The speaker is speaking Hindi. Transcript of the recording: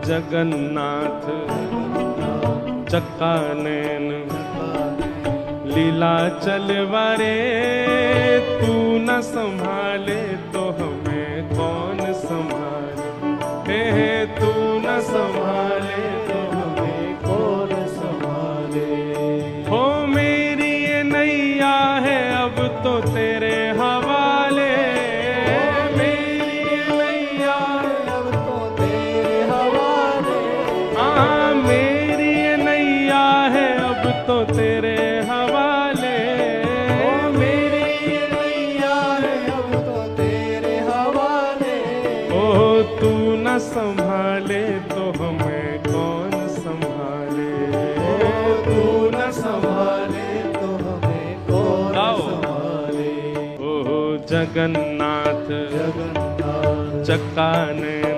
जगन्नाथ चक्कानैन लीला चलवारे, तू न संभाले तो हमें कौन संभाले, हे तू न संभाले तो हमें कौन संभाले। हो मेरी ये नैया है अब तो तेरे हवाले, मेरी ये नैया है अब तो तेरे हवाले। हाँ मेरी ये नैया है अब तो तेरे हवाले, मेरी ये नैया है अब तो तेरे हवाले। ओ तू न संभाले तो हमें कौन संभाले, ओ तू न संभाले तो हमें कौन संभाले। ओ जगन्नाथ चक्कानैन